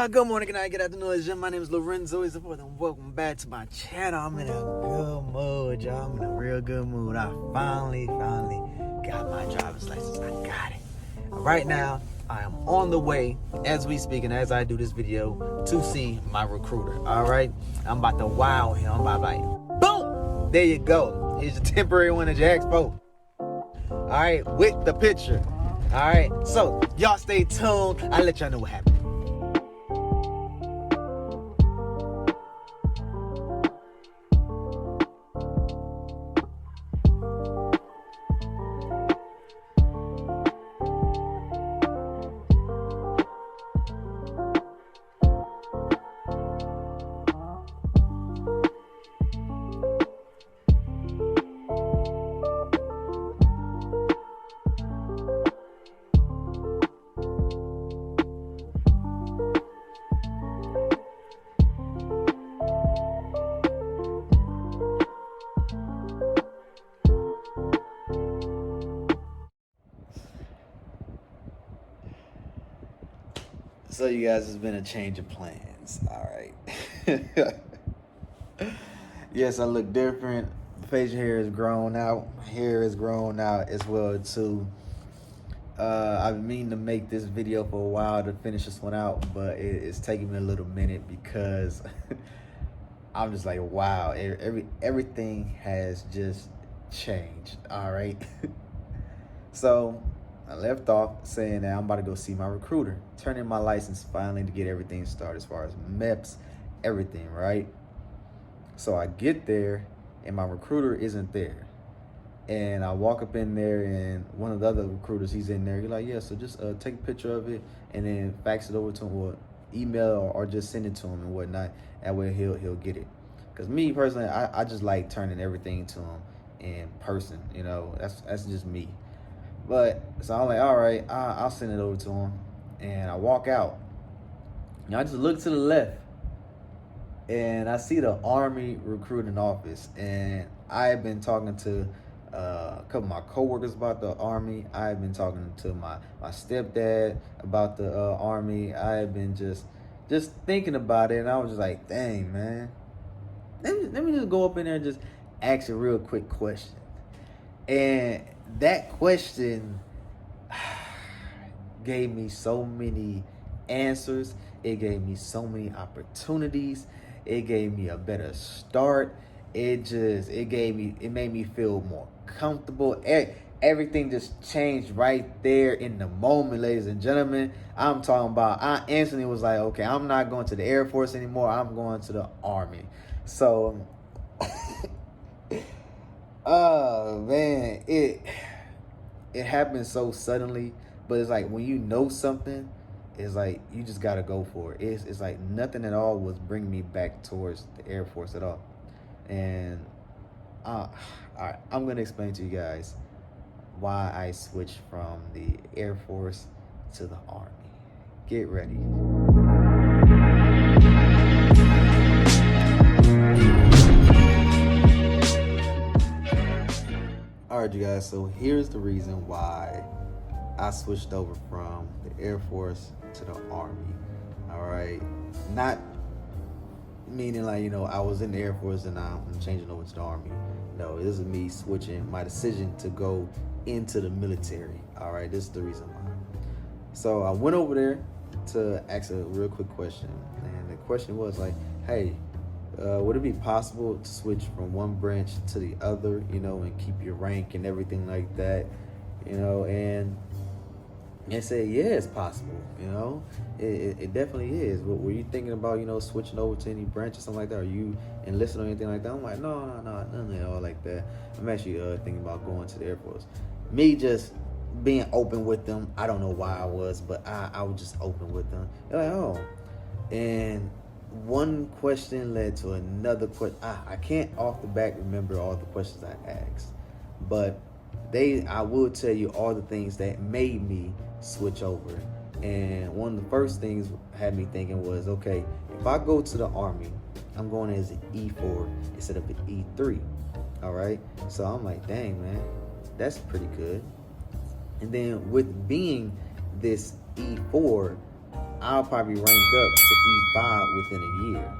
Good morning, good night, good afternoon. My name is Lorenzo. And welcome back to my channel. I'm in a good mood, y'all. I'm in a real good mood. I finally got my driver's license. I got it. Right now, I am on the way, as we speak and as I do this video, to see my recruiter. All right, I'm about to wow him. I'm about to like, boom, there you go. Here's your temporary one at your expo. All right, with the picture. All right, so y'all stay tuned. I'll let y'all know what happened. So you guys, there's been a change of plans. All right. Yes, I look different. Facial hair is grown out. Hair is grown out as well too. I've been meaning to make this video for a while to finish this one out, but it's taking me a little minute because I'm just like, wow, everything has just changed. All right. So I left off saying that I'm about to go see my recruiter, turn in my license finally to get everything started as far as MEPS, everything, right? So I get there and my recruiter isn't there. And I walk up in there and one of the other recruiters, he's in there. He's like, yeah, so just take a picture of it and then fax it over to him or email or just send it to him and whatnot. That way he'll get it. Because me personally, I just like turning everything to him in person, you know, that's just me. But so I'm like, all right, I'll send it over to him. And I walk out. And I just look to the left and I see the Army recruiting office. And I've been talking to a couple of my coworkers about the Army. I've been talking to my stepdad about the Army. I've been just thinking about it. And I was just like, dang, man. Let me just go up in there and just ask a real quick question. And that question gave me so many answers. It gave me so many opportunities. It gave me a better start. It made me feel more comfortable. Everything just changed right there in the moment, ladies and gentlemen. I'm talking about, I instantly was like, okay, I'm not going to the Air Force anymore. I'm going to the Army. So oh man, it happened so suddenly, but it's like when you know something, it's like you just gotta go for it. It's like nothing at all was bringing me back towards the Air Force at all. And all right, I'm gonna explain to you guys why I switched from the Air Force to the Army. Get ready. All right, you guys, so here's the reason why I switched over from the Air Force to the Army. All right, not meaning like, you know, I was in the Air Force and I'm changing over to the Army. No, this is me switching my decision to go into the military. All right, this is the reason why. So I went over there to ask a real quick question, and the question was like, hey, would it be possible to switch from one branch to the other, you know, and keep your rank and everything like that, you know? And they said, yeah, it's possible, you know? It definitely is. But were you thinking about, you know, switching over to any branch or something like that? Are you enlisted or anything like that? I'm like, no, nothing at all like that. I'm actually thinking about going to the Air Force. Me just being open with them. I don't know why I was, but I was just open with them. They're like, oh. And one question led to another question. I can't off the back remember all the questions I asked, but I will tell you all the things that made me switch over. And one of the first things had me thinking was, okay, if I go to the Army, I'm going as an E4 instead of an E3. All right, so I'm like, dang, man, that's pretty good. And then with being this E4, I'll probably rank up to E5 within a year.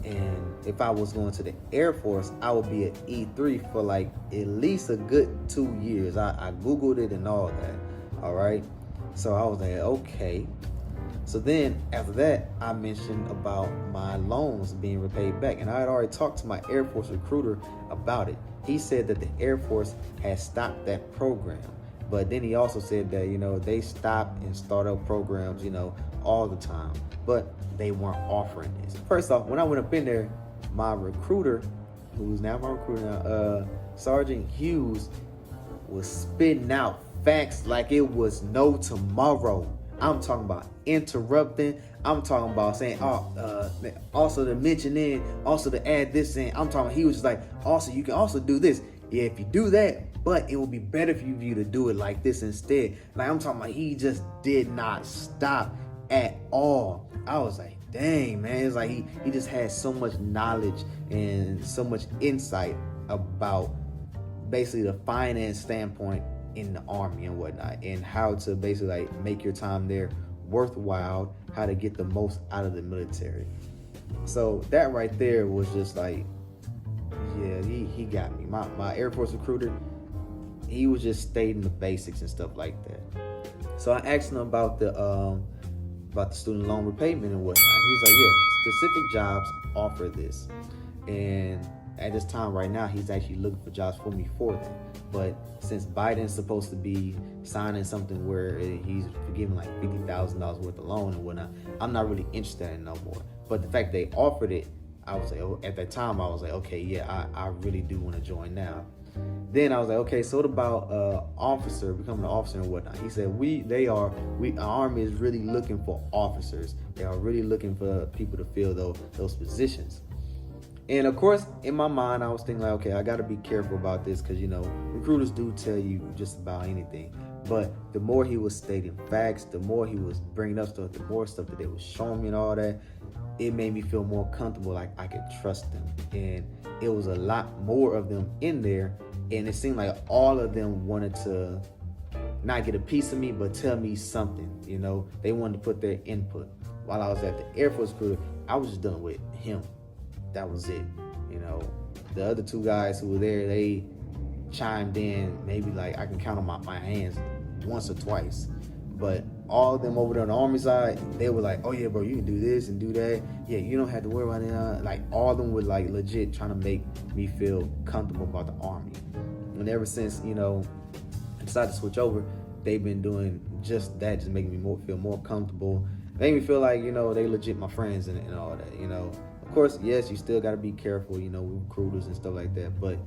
And if I was going to the Air Force, I would be at E3 for like at least a good 2 years. I Googled it and all that. All right. So I was like, okay. So then after that, I mentioned about my loans being repaid back. And I had already talked to my Air Force recruiter about it. He said that the Air Force had stopped that program. But then he also said that, they stop and start up programs, all the time. But they weren't offering this. First off, when I went up in there, my recruiter, who's now my recruiter now, Sergeant Hughes, was spitting out facts like it was no tomorrow. I'm talking about interrupting. I'm talking about saying, also to mention in, also to add this in. I'm talking, he was just like, also, you can also do this. Yeah, if you do that, but it will be better for you to do it like this instead. Like, I'm talking about, he just did not stop at all. I was like, dang, man. It's like he just had so much knowledge and so much insight about basically the finance standpoint in the Army and whatnot, and how to basically like make your time there worthwhile, how to get the most out of the military. So that right there was just like, yeah, he got me. My Air Force recruiter, he was just stating the basics and stuff like that. So I asked him about the student loan repayment and whatnot. He was like, yeah, specific jobs offer this. And at this time right now, he's actually looking for jobs for me for that. But since Biden's supposed to be signing something where he's giving like $50,000 worth of loan and whatnot, I'm not really interested in it no more. But the fact they offered it, I was like, at that time, I was like, okay, yeah, I really do want to join now. Then I was like, okay, so what about becoming an officer and whatnot? He said, our Army is really looking for officers. They are really looking for people to fill those positions. And of course, in my mind, I was thinking like, okay, I got to be careful about this because, recruiters do tell you just about anything. But the more he was stating facts, the more he was bringing up stuff, the more stuff that they were showing me and all that, it made me feel more comfortable, like I could trust them. And it was a lot more of them in there. And it seemed like all of them wanted to not get a piece of me, but tell me something, They wanted to put their input. While I was at the Air Force crew, I was just dealing with him. That was it. The other two guys who were there, they chimed in maybe like I can count on my hands once or twice. But all of them over there on the Army side, they were like, oh yeah, bro, you can do this and do that. Yeah, you don't have to worry about it. Like all of them were like legit trying to make me feel comfortable about the Army. And ever since, I decided to switch over, they've been doing just that, just making me feel more comfortable. Made me feel like, they legit my friends and all that, Of course, yes, you still got to be careful, with recruiters and stuff like that, but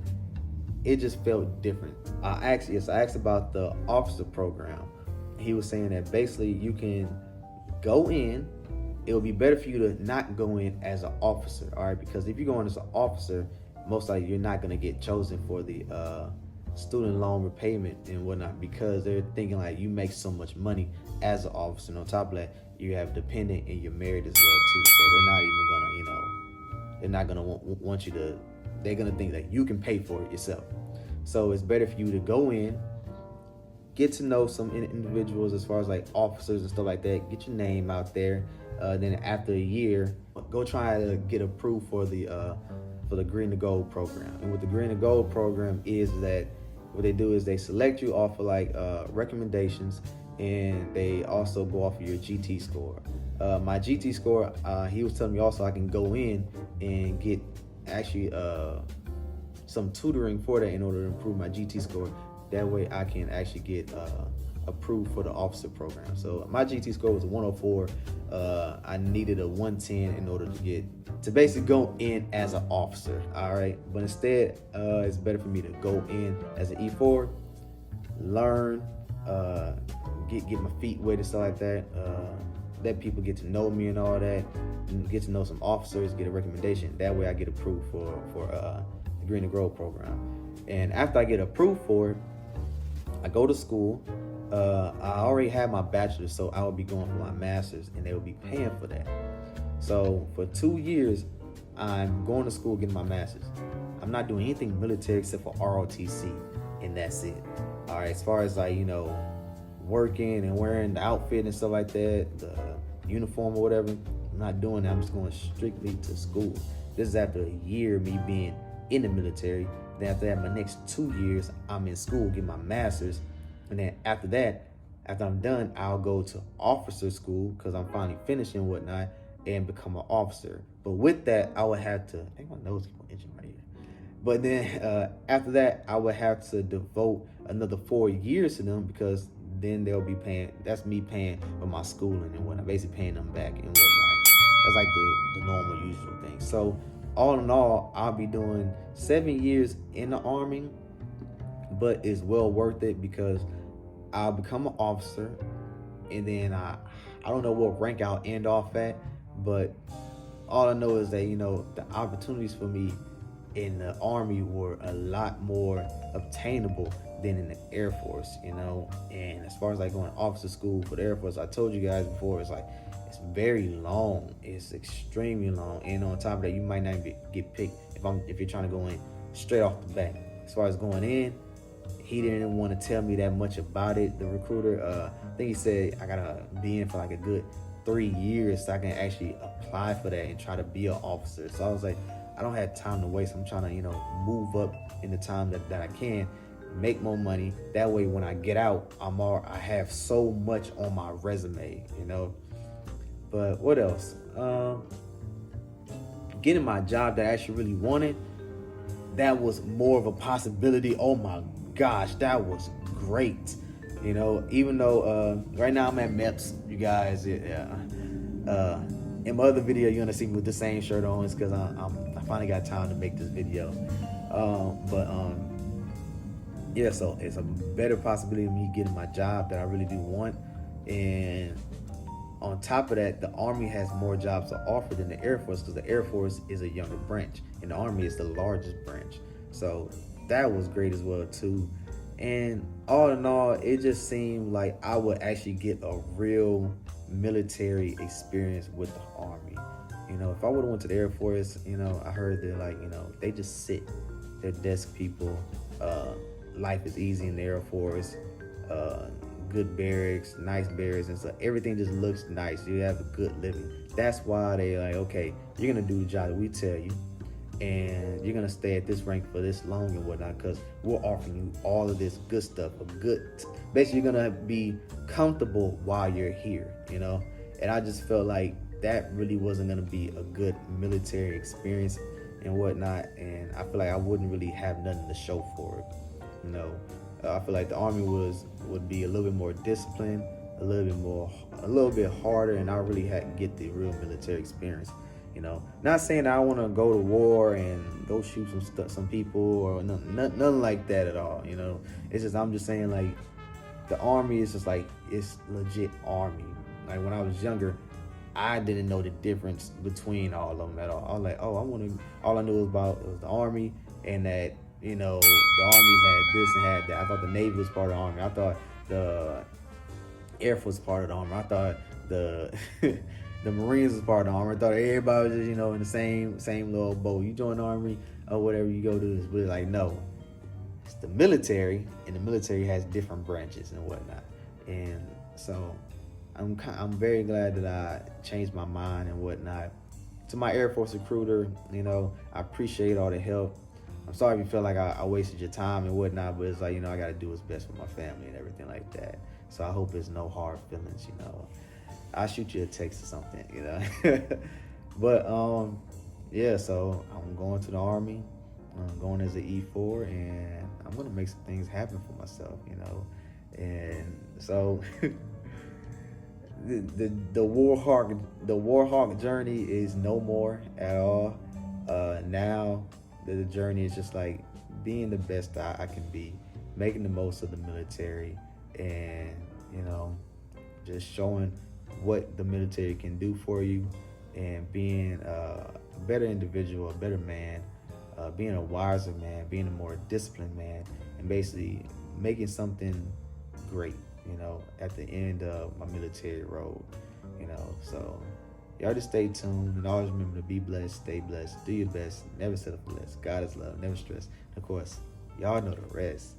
it just felt different. I asked about the officer program. He was saying that basically you can go in. It would be better for you to not go in as an officer, all right? Because if you go in as an officer, most likely you're not going to get chosen for the student loan repayment and whatnot, because they're thinking like you make so much money as an officer. And on top of that, you have dependent and you're married as well too. So they're not even gonna, they're not gonna want you to. They're gonna think that you can pay for it yourself. So it's better for you to go in, get to know some individuals as far as like officers and stuff like that. Get your name out there. Then after a year, go try to get approved for the Green to Gold program. And what the Green to Gold program is that what they do is they select you off of like recommendations, and they also go off of your GT score. My GT score, he was telling me also I can go in and get actually some tutoring for that in order to improve my GT score. That way I can actually get approved for the officer program. So my GT score was a 104. I needed a 110 in order to basically go in as an officer. All right, but instead, it's better for me to go in as an E4, learn, get my feet wet and stuff like that. Let people get to know me and all that, and get to know some officers, get a recommendation. That way I get approved for the Green and Gold program. And after I get approved for it, I go to school. I already had my bachelor's, so I would be going for my master's, and they would be paying for that. So for 2 years, I'm going to school getting my master's. I'm not doing anything military except for ROTC, and that's it. All right, as far as like, working and wearing the outfit and stuff like that, the uniform or whatever. I'm not doing that. I'm just going strictly to school. This is after a year of me being in the military. Then after that, my next 2 years, I'm in school, get my master's. And then after that, after I'm done, I'll go to officer school because I'm finally finishing and whatnot and become an officer. But with that, I would have to, I think my nose keeps on itching right here. But then after that, I would have to devote another 4 years to them because then they'll be paying, that's me paying for my schooling and whatnot, basically paying them back and whatnot. That's like the normal, usual thing. So all in all, I'll be doing 7 years in the Army, but it's well worth it because I'll become an officer, and then I don't know what rank I'll end off at, but all I know is that, you know, the opportunities for me in the Army were a lot more obtainable than in the Air Force, you know. And as far as like going to officer school for the Air Force, I told you guys before, it's like, it's very long. It's extremely long. And on top of that, you might not get picked if you're trying to go in straight off the bat. As far as going in, he didn't want to tell me that much about it. The recruiter, I think he said I gotta be in for like a good 3 years so I can actually apply for that and try to be an officer. So I was like, I don't have time to waste. I'm trying to, you know, move up in the time that I can, make more money. That way, when I get out, I have so much on my resume, you know. But what else? Getting my job that I actually really wanted, that was more of a possibility. Oh my gosh, that was great. You know, even though right now I'm at MEPS, you guys, in my other video, you're gonna see me with the same shirt on. It's because I finally got time to make this video. Yeah, so it's a better possibility of me getting my job that I really do want. And on top of that, the Army has more jobs to offer than the Air Force because the Air Force is a younger branch and the Army is the largest branch. So that was great as well too. And all in all, it just seemed like I would actually get a real military experience with the Army. You know, if I would have went to the Air Force, you know, I heard they're like, you know, they just sit. They're desk people. Life is easy in the Air Force. Good barracks, nice barracks, and so everything just looks nice. You have a good living. That's why they like, okay, you're gonna do the job that we tell you, and you're gonna stay at this rank for this long and whatnot, because we're offering you all of this good stuff, basically you're gonna be comfortable while you're here, you know. And I just felt like that really wasn't gonna be a good military experience and whatnot, and I feel like I wouldn't really have nothing to show for it, you know. I feel like the Army would be a little bit more disciplined, a little bit harder, and I really had to get the real military experience. You know, not saying that I want to go to war and go shoot some people or nothing like that at all. You know, it's just I'm just saying like the Army is just like it's legit Army. Like when I was younger, I didn't know the difference between all of them at all. I was like, oh, all I knew was the Army and that. You know, the Army had this and had that. I thought the Navy was part of the Army. I thought the Air Force was part of the Army. I thought the the Marines was part of the Army. I thought everybody was just, you know, in the same little boat. You join the Army or whatever, you go do this. But like, no, it's the military, and the military has different branches and whatnot. And so I'm very glad that I changed my mind and whatnot. To my Air Force recruiter, you know, I appreciate all the help. I'm sorry if you feel like I wasted your time and whatnot, but it's like, you know, I got to do what's best for my family and everything like that. So I hope there's no hard feelings, you know. I'll shoot you a text or something, you know. But, yeah, so I'm going to the Army. I'm going as an E4, and I'm going to make some things happen for myself, you know. And so the Warhawk journey is no more at all. Now the journey is just like being the best I can be, making the most of the military, and, you know, just showing what the military can do for you, and being a better individual, a better man, being a wiser man, being a more disciplined man, and basically making something great, you know, at the end of my military road, you know. So y'all just stay tuned, and always remember to be blessed, stay blessed, do your best, never settle for less. God is love, never stress. And of course, y'all know the rest.